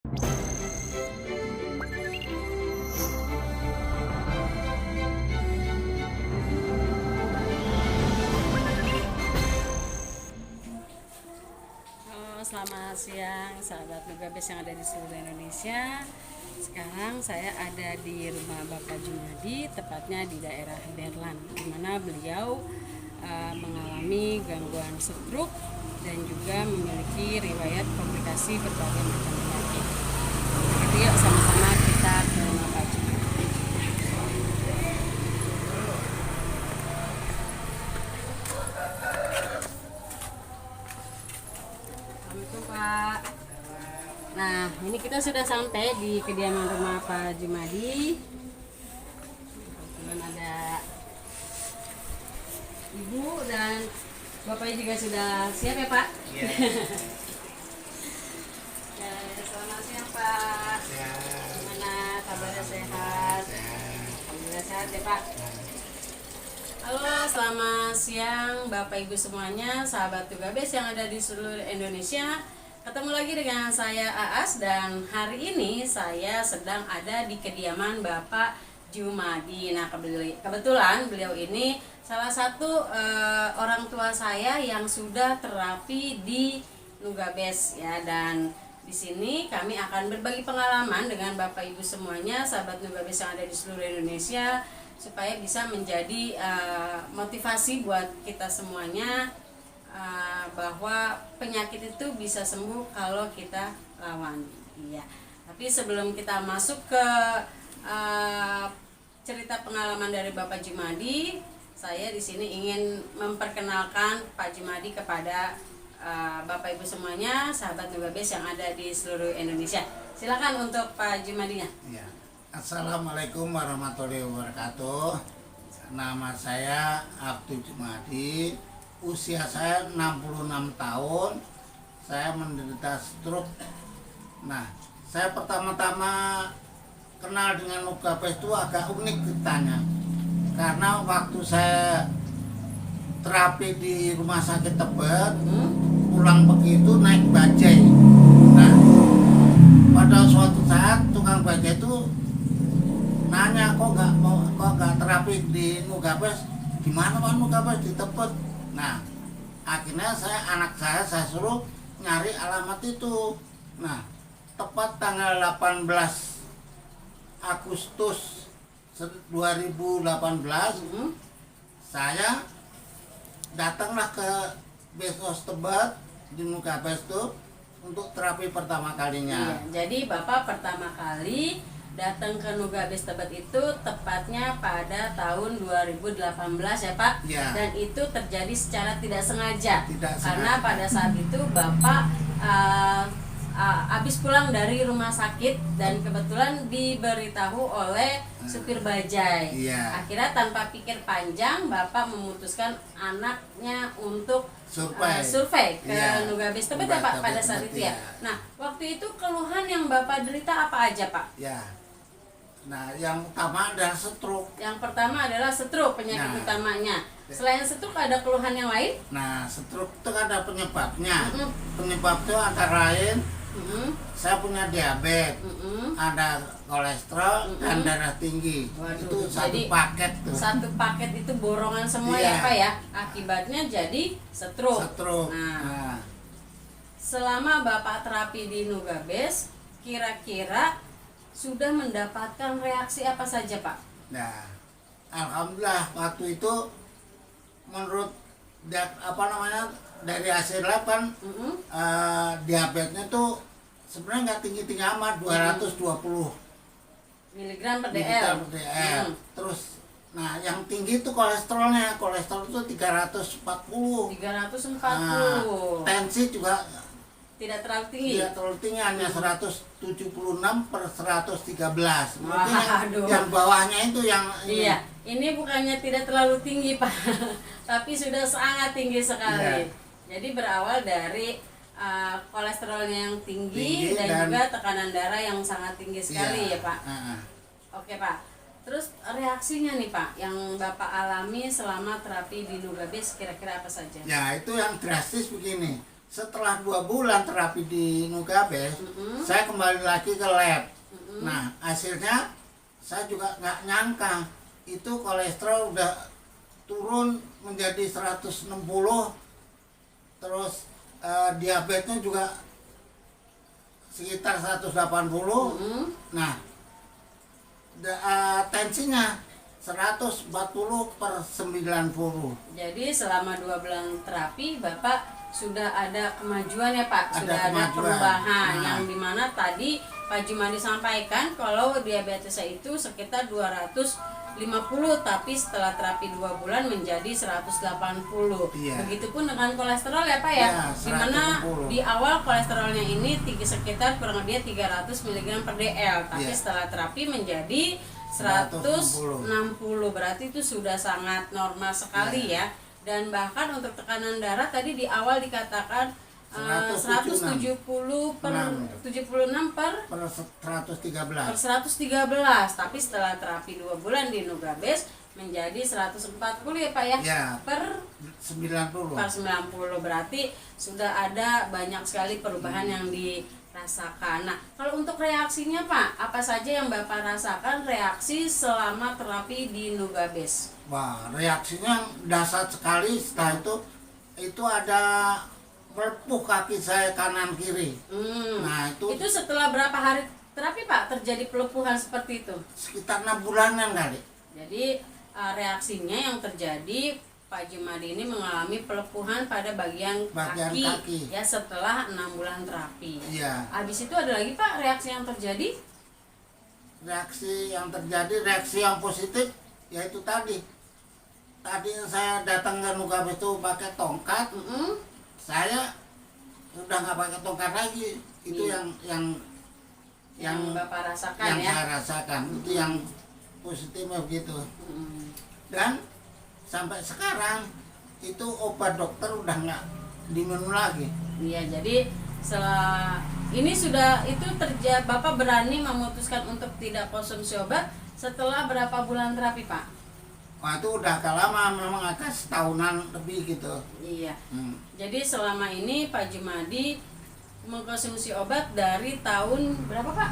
Selamat siang sahabat Nugabes yang ada di seluruh Indonesia. Sekarang saya ada di rumah Bapak Jumadi, tepatnya di daerah Berlan, di mana beliau mengalami gangguan stroke dan juga memiliki riwayat komplikasi berbagai macam penyakit. Jadi yuk sama-sama kita ke rumah Pak Jumadi. Assalamualaikum Pak. Nah, ini kita sudah sampai di kediaman rumah Pak Jumadi. Kebetulan ada Ibu dan Bapaknya juga sudah siap ya Pak? Iya. Ya, selamat siang Pak. Gimana kabarnya, sehat? Alhamdulillah sehat ya Pak. Halo, selamat siang Bapak Ibu semuanya, sahabat Nugabes yang ada di seluruh Indonesia. Ketemu lagi dengan saya Aas, dan hari ini saya sedang ada di kediaman Bapak Jumadi. Nah, kebetulan beliau ini salah satu orang tua saya yang sudah terapi di Nugabes ya, dan di sini kami akan berbagi pengalaman dengan Bapak Ibu semuanya, sahabat Nugabes yang ada di seluruh Indonesia, supaya bisa menjadi motivasi buat kita semuanya, bahwa penyakit itu bisa sembuh kalau kita lawan. Iya. Tapi sebelum kita masuk ke cerita pengalaman dari Bapak Jumadi, saya di sini ingin memperkenalkan Pak Jumadi kepada Bapak Ibu semuanya, sahabat Nugabes yang ada di seluruh Indonesia. Silakan untuk Pak Jumadinya. Ya. Assalamualaikum warahmatullahi wabarakatuh. Nama saya Abdul Jumadi. Usia saya 66 tahun. Saya menderita stroke. Nah, saya pertama-tama kenal dengan Nugabes itu agak unik ceritanya. Karena waktu saya terapi di rumah sakit Tebet, pulang begitu naik bajai. Nah, pada suatu saat tukang bajai itu nanya, kok nggak terapi di Nugabes? Gimana Pak Nugabes? Di Tebet. Nah, akhirnya anak saya suruh nyari alamat itu. Nah, tepat tanggal 18 Agustus 2018, saya datanglah ke Besos Tebet di Nugabes itu untuk terapi pertama kalinya. Iya, jadi Bapak pertama kali datang ke Nugabes Tebet itu tepatnya pada tahun 2018 ya Pak. Ya. Dan itu terjadi secara tidak sengaja. Karena sengaja. pada saat itu Bapak habis pulang dari rumah sakit dan kebetulan diberitahu oleh supir bajai. Iya. Akhirnya tanpa pikir panjang Bapak memutuskan anaknya untuk survei ke Nugabes Tebet ya Pak pada saat itu ya. Nah, waktu itu keluhan yang Bapak derita apa aja Pak? Ya. Nah, yang utama adalah stroke. Yang pertama adalah stroke, penyakit utamanya. Selain stroke ada keluhan yang lain? Nah, stroke itu ada penyebabnya. Penyebabnya antara lain saya punya diabetes, ada kolesterol dan darah tinggi. Waduh, itu satu jadi paket tuh. Satu paket itu borongan semua ya Pak ya. Akibatnya jadi stroke. Nah, selama Bapak terapi di Nugabes, kira-kira sudah mendapatkan reaksi apa saja Pak? Nah, alhamdulillah waktu itu menurut dari hasil lab kan diabetesnya tuh sebenarnya nggak tinggi-tinggi amat, 220 miligram per dl. Terus, nah yang tinggi itu kolesterolnya, kolesterol itu 340. 340. Tensi juga Tidak terlalu tinggi. tidak terlalu tinggi, hanya 176/113. Mungkin Waduh. yang bawahnya itu yang Iya, ini bukannya tidak terlalu tinggi Pak, tapi sudah sangat tinggi sekali. Jadi berawal dari kolesterolnya yang tinggi dan juga tekanan darah yang sangat tinggi sekali ya Pak. Oke Pak. Terus reaksinya nih Pak, yang Bapak alami selama terapi di Nugabes kira-kira apa saja? Ya, itu yang drastis begini. setelah 2 bulan terapi di Nugabes, saya kembali lagi ke lab. Nah, hasilnya saya juga nggak nyangka itu kolesterol udah turun menjadi 160, terus diabetesnya juga sekitar 180. Nah, tensinya 140/90. Jadi selama 2 bulan terapi Bapak sudah ada kemajuan ya Pak, sudah ada kemajuan. perubahan. Nah, Yang dimana tadi Pak Jumadi sampaikan kalau diabetesnya itu sekitar 250, tapi setelah terapi 2 bulan menjadi 180. Iya. Begitupun dengan kolesterol ya Pak ya, Iya, dimana 160. di awal kolesterolnya ini sekitar kurang lebih 300 mg/dl, tapi Iya. setelah terapi menjadi 160, berarti itu sudah sangat normal sekali ya. Dan bahkan untuk tekanan darah tadi di awal dikatakan 170 per 76 per 113. tapi setelah terapi 2 bulan di Nugabes menjadi 140 ya Pak ya, Ya, per 90. 90, berarti sudah ada banyak sekali perubahan yang dirasakan. Nah, kalau untuk reaksinya Pak, apa saja yang Bapak rasakan reaksi selama terapi di Nugabes? Wah, reaksinya dahsyat sekali. Setelah itu ada melepuh kaki saya kanan kiri. Nah, Itu setelah berapa hari terapi Pak terjadi pelepuhan seperti itu? sekitar 6 bulanan kali. Jadi reaksinya yang terjadi Pak Jumadi ini mengalami pelepuhan pada bagian kaki ya setelah 6 bulan terapi. Iya. Habis itu ada lagi Pak reaksi yang terjadi? Reaksi yang positif yaitu tadi saya datang ke Nugabes itu pakai tongkat. Saya udah nggak pakai tongkat lagi. Itu yang Bapak rasakan yang ya. saya rasakan. Itu yang positifnya begitu. Dan sampai sekarang itu obat dokter udah nggak diminum lagi. Iya, jadi setelah ini sudah itu terjadi, Bapak berani memutuskan untuk tidak konsumsi obat setelah berapa bulan terapi Pak? Wah, itu udah agak lama, memang agak setahunan lebih gitu. Iya. Jadi selama ini Pak Jumadi mengkonsumsi obat dari tahun berapa Pak?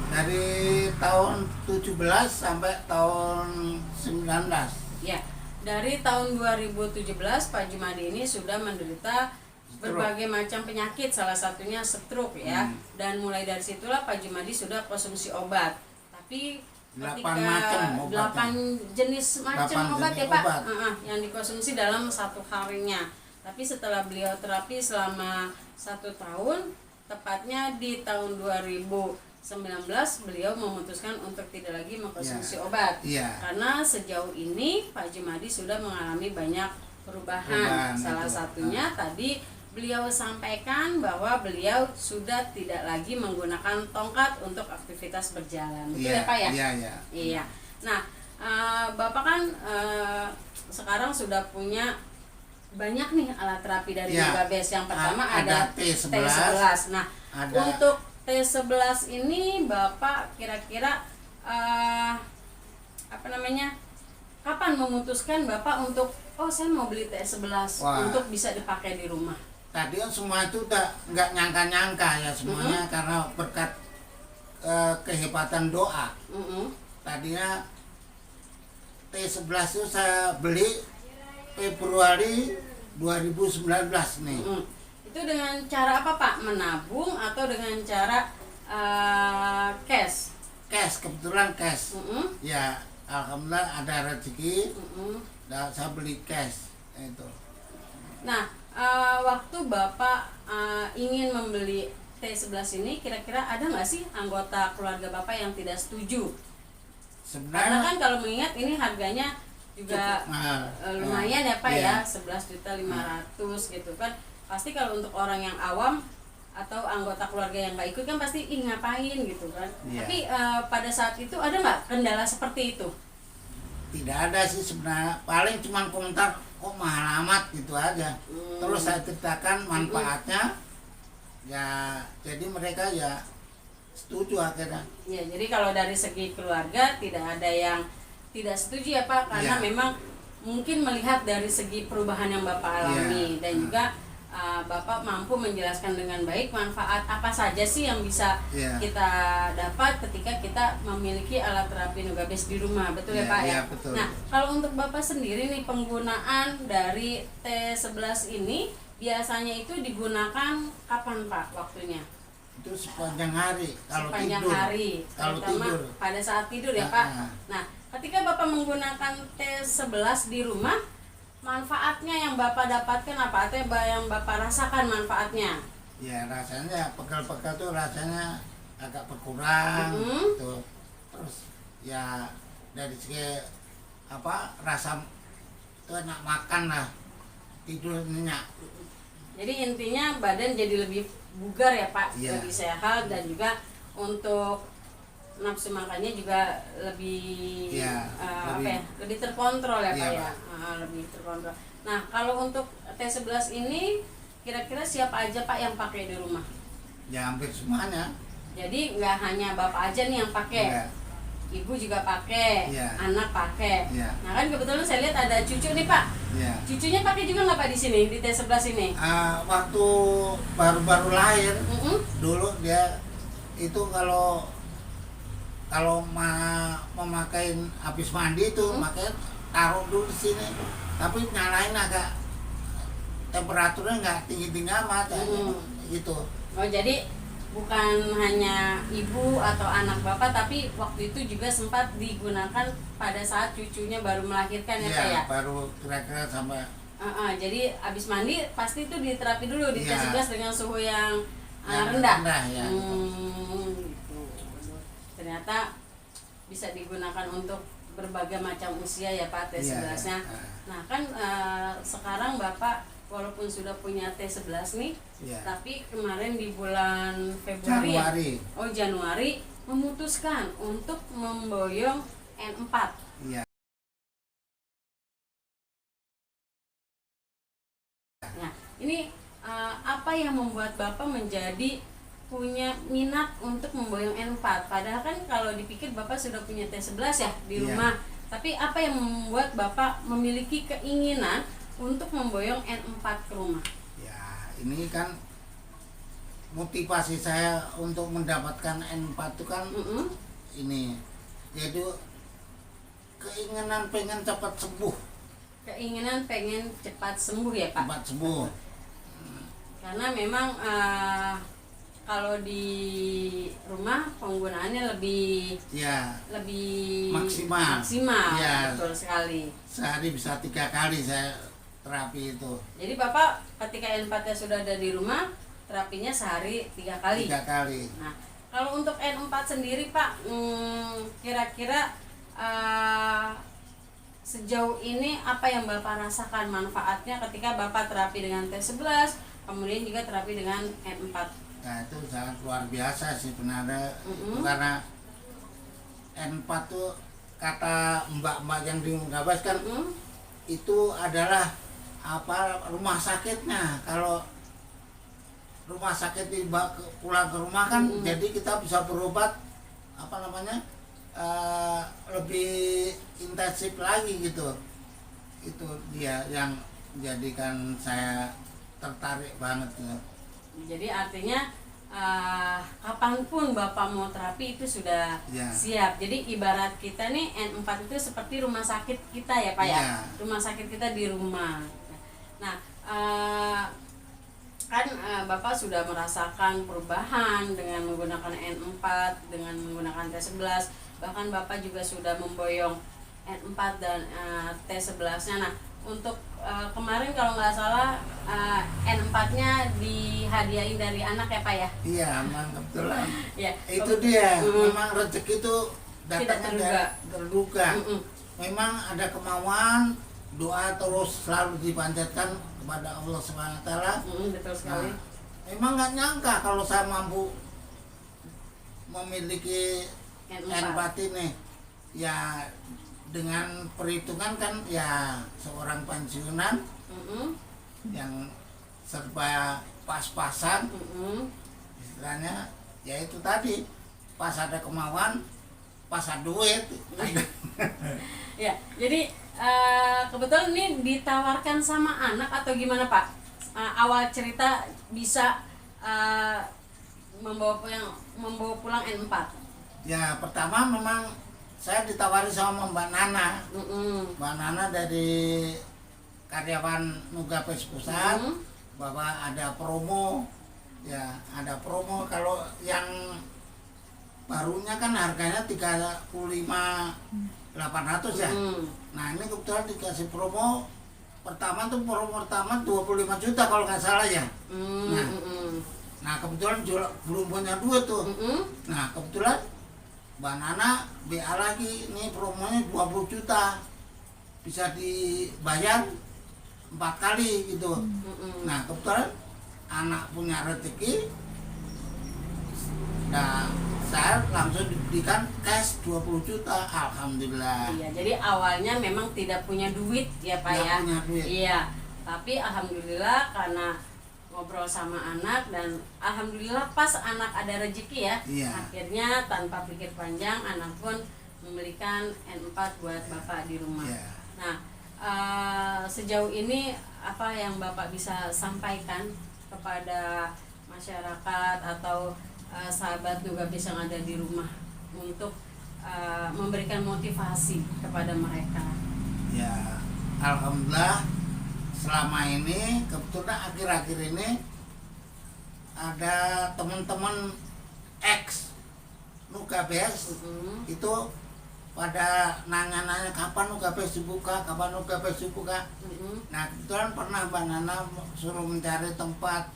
Dari tahun 17 sampai tahun 19. Ya, dari tahun 2017 Pak Jumadi ini sudah menderita berbagai macam penyakit, salah satunya stroke ya. Dan mulai dari situlah Pak Jumadi sudah konsumsi obat. Tapi 8 macam obat. 8 jenis macam 8 obat ya jenis Pak, obat. yang dikonsumsi dalam 1 harinya. Tapi setelah beliau terapi selama 1 tahun, tepatnya di tahun 2019 beliau memutuskan untuk tidak lagi mengkonsumsi obat. Karena sejauh ini Pak Jumadi sudah mengalami banyak perubahan. Salah satunya tadi beliau sampaikan bahwa beliau sudah tidak lagi menggunakan tongkat untuk aktivitas berjalan. Betul ya Pak ya? Iya. Nah, Bapak kan sekarang sudah punya banyak nih alat terapi dari Nugabes. Yang pertama ada T11. Nah, untuk T11 ini Bapak kira-kira kapan memutuskan Bapak untuk saya mau beli T11 untuk bisa dipakai di rumah? Tadi kan semua itu udah nggak nyangka-nyangka ya semuanya, karena berkat kehebatan doa. Tadinya T11 itu saya beli Februari 2019 nih. Itu dengan cara apa Pak? Menabung atau dengan cara cash? Cash, kebetulan cash. Ya, alhamdulillah ada rezeki. Dan saya beli cash itu. Nah, waktu Bapak ingin membeli T11 ini, kira-kira ada nggak sih anggota keluarga Bapak yang tidak setuju? Karena kan kalau mengingat ini harganya juga lumayan ya Pak ya, 11.500.000 gitu kan. Pasti kalau untuk orang yang awam atau anggota keluarga yang nggak ikut kan pasti ngapain gitu kan. Tapi pada saat itu ada nggak kendala seperti itu? Tidak ada sih sebenarnya, paling cuma komentar kok mahal amat gitu aja. Terus saya ceritakan manfaatnya, ya jadi mereka ya setuju akhirnya. Ya, jadi kalau dari segi keluarga tidak ada yang tidak setuju ya Pak, karena memang mungkin melihat dari segi perubahan yang Bapak alami dan juga Bapak mampu menjelaskan dengan baik manfaat apa saja sih yang bisa Iya. kita dapat ketika kita memiliki alat terapi Nugabes di rumah, betul ya Iya, Pak ya? iya, betul. Nah, kalau untuk Bapak sendiri nih, penggunaan dari T11 ini biasanya itu digunakan kapan Pak waktunya? Itu sepanjang hari kalau Sepanjang tidur. hari, Kalau terutama tidur. pada saat tidur ya Pak. Ah. Nah, ketika Bapak menggunakan T11 di rumah, manfaatnya yang Bapak dapatkan apa? Atau yang Bapak rasakan manfaatnya? Ya rasanya pegal-pegal tuh rasanya agak berkurang gitu. Terus ya dari segi apa rasa itu enak makan lah, tidur nyenyak. Jadi intinya badan jadi lebih bugar ya Pak, Iya. lebih sehat, dan juga untuk nafsu makannya juga lebih Iya, apa lebih- ya, lebih terkontrol ya Pak Iya, ya. Pak. Lebih terkontrol. Nah, kalau untuk T11 ini kira-kira siapa aja Pak yang pakai di rumah? Ya hampir semuanya. Jadi nggak hanya Bapak aja nih yang pakai. Iya. Ibu juga pakai, Iya. anak pakai. Iya. Nah kan kebetulan saya lihat ada cucu nih Pak. Ya. Cucunya pakai juga nggak Pak di sini di T11 ini? Waktu baru-baru lahir Mm-mm. dulu dia itu kalau memakai habis mandi itu makanya taruh dulu di sini, tapi nyalain agak temperaturnya nggak tinggi-tinggi amat gitu. Oh jadi bukan hanya ibu atau anak Bapak, tapi waktu itu juga sempat digunakan pada saat cucunya baru melahirkan ya Pak ya? Baru kira-kira sampai Jadi habis mandi pasti itu diterapi dulu di Iya. T11 dengan suhu yang Yang rendah. rendah, ya. Gitu. Ternyata bisa digunakan untuk berbagai macam usia ya Pak T11-nya. Iya. Nah kan sekarang Bapak walaupun sudah punya T11 nih, Iya. tapi kemarin di bulan Februari Januari memutuskan untuk memboyong N4. Iya. Nah, ini apa yang membuat Bapak menjadi punya minat untuk memboyong N4? Padahal kan kalau dipikir Bapak sudah punya T11 ya di Iya. rumah. Tapi apa yang membuat Bapak memiliki keinginan untuk memboyong N4 ke rumah? Ya, ini kan motivasi saya untuk mendapatkan N4 itu kan ini, yaitu keinginan pengen cepat sembuh. Keinginan pengen cepat sembuh ya Pak? Cepat sembuh. Karena memang kalau di rumah penggunaannya lebih Ya, maksimal. Ya. Betul sekali. sehari bisa 3 kali saya terapi itu. Jadi Bapak ketika N4-nya sudah ada di rumah, terapinya sehari 3 kali. 3 kali. Nah, kalau untuk N4 sendiri Pak, kira-kira sejauh ini apa yang Bapak rasakan manfaatnya ketika Bapak terapi dengan T11, kemudian juga terapi dengan N4? Nah, itu sangat luar biasa sih sebenarnya. Karena N4 tuh kata mbak-mbak yang di Nugabes kan itu adalah apa rumah sakitnya. Kalau rumah sakit pulang ke rumah kan jadi kita bisa berobat apa namanya lebih intensif lagi gitu. Itu dia yang menjadikan saya tertarik banget gitu. Jadi artinya kapanpun Bapak mau terapi itu sudah Ya. siap. Jadi ibarat kita nih N4 itu seperti rumah sakit kita ya Pak ya. Ya. Rumah sakit kita di rumah. Nah kan Bapak sudah merasakan perubahan dengan menggunakan N4, dengan menggunakan T11. Bahkan Bapak juga sudah memboyong N4 dan T11-nya. Nah untuk kemarin kalau nggak salah N4-nya dihadiahin dari anak ya Pak ya? Iya, memang kebetulan. Ya. Itu dia, memang rezeki itu datangnya terduga. Memang ada kemauan, doa terus selalu dipanjatkan kepada Allah SWT. Betul sekali. Nah, memang nggak nyangka kalau saya mampu memiliki N4 ini. Ya dengan perhitungan kan ya seorang pensiunan yang serba pas-pasan, istilahnya ya itu tadi, pas ada kemauan, pas ada duit. Ya, jadi kebetulan ini ditawarkan sama anak atau gimana Pak? awal cerita bisa membawa pulang N4? Ya pertama memang saya ditawari sama Mbak Nana. Mbak Nana dari karyawan Nugapes Pusat, bahwa ada promo. Ya ada promo, kalau yang barunya kan harganya 35.800 ya. Nah ini kebetulan dikasih promo pertama 25 juta kalau nggak salah ya. Nah kebetulan belum punya duit tuh. Nah kebetulan Mbak Nana BA lagi, ini promonya 20 juta, bisa dibayar 4 kali gitu. Nah kebetulan anak punya rezeki, nah saya langsung diberikan cash 20 juta, alhamdulillah. Iya, jadi awalnya memang tidak punya duit ya Pak ya. Punya duit. Iya, tapi alhamdulillah karena ngobrol sama anak dan alhamdulillah pas anak ada rezeki ya. Iya. Akhirnya tanpa pikir panjang anak pun membelikan N4 buat Bapak di rumah. Iya. Nah, sejauh ini apa yang Bapak bisa sampaikan kepada masyarakat atau sahabat Nugapes yang ada di rumah untuk memberikan motivasi kepada mereka? Ya, alhamdulillah selama ini kebetulan akhir-akhir ini ada teman-teman ex Nugapes itu pada nanya-nanya kapan Nugapes dibuka, kapan Nugapes dibuka. Nah kebetulan pernah Mbak Nana suruh mencari tempat.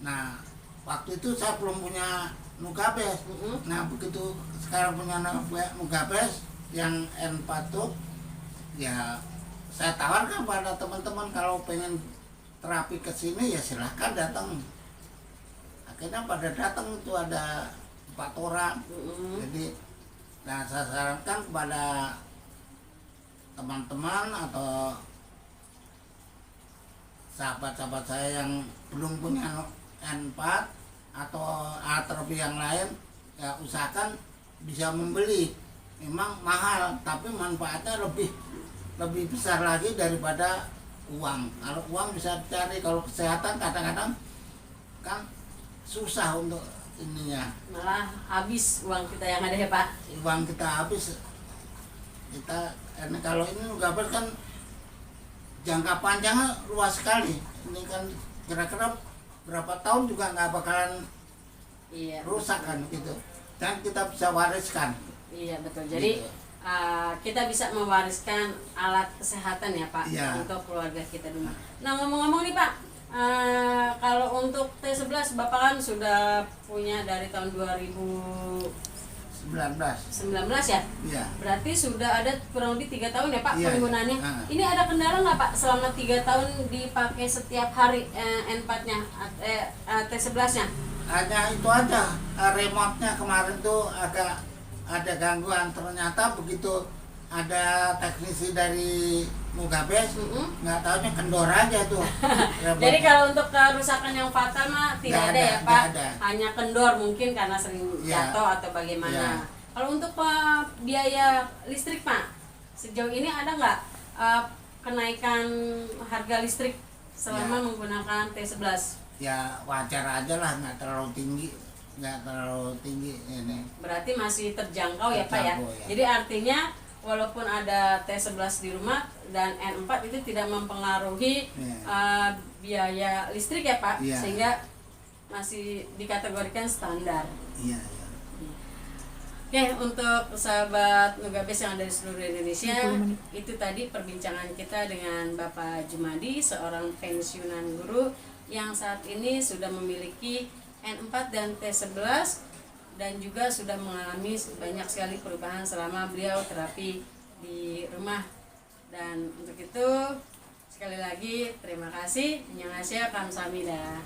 Nah waktu itu saya belum punya Nugapes. Nah begitu sekarang punya Nugapes yang N4 tuh, ya saya tawarkan pada teman-teman kalau pengen terapi ke sini ya silahkan datang. Akhirnya pada datang itu ada 4 orang. Jadi, nah saya sarankan kepada teman-teman atau sahabat-sahabat saya yang belum punya N4 atau alat terapi yang lain, ya usahakan bisa membeli. Memang mahal, tapi manfaatnya lebih besar lagi daripada uang. Kalau uang bisa dicari, kalau kesehatan kadang-kadang kan susah untuk ininya. Malah habis uang kita yang ada ya Pak. Uang kita habis. Kalau ini Nugapes kan jangka panjangnya luas sekali. Ini kan kira-kira berapa tahun juga nggak bakalan rusak kan gitu. Dan kita bisa wariskan. Iya betul. Jadi gitu. Kita bisa mewariskan alat kesehatan ya Pak, untuk keluarga kita di rumah. Nah ngomong-ngomong nih Pak, kalau untuk T11 Bapak kan sudah punya dari tahun 2019 ya? Iya. Berarti sudah ada kurang lebih 3 tahun ya Pak penggunaannya. Iya. Ini ada kendala nggak Pak selama 3 tahun dipakai setiap hari N4-nya, T11-nya? Hanya itu aja, remote-nya kemarin tuh agak ada gangguan. Ternyata begitu ada teknisi dari Nugapes, nggak taunya kendor aja tuh. Jadi kalau untuk kerusakan yang fatal mah tidak ada ya Pak, hanya kendor mungkin karena sering jatuh atau bagaimana. Kalau untuk biaya listrik Pak, sejauh ini ada nggak kenaikan harga listrik selama menggunakan T11? Ya wajar aja lah, nggak terlalu tinggi ini. Berarti masih terjangkau ya Pak ya? Jadi artinya walaupun ada T11 di rumah dan N4 itu tidak mempengaruhi biaya listrik ya Pak, sehingga masih dikategorikan standar. Iya. Oke, untuk sahabat Nugapes yang ada di seluruh Indonesia, itu tadi perbincangan kita dengan Bapak Jumadi, seorang pensiunan guru yang saat ini sudah memiliki N4 dan T11 dan juga sudah mengalami banyak sekali perubahan selama beliau terapi di rumah. Dan untuk itu sekali lagi terima kasih. Annyeonghaseyo, kamsahamnida.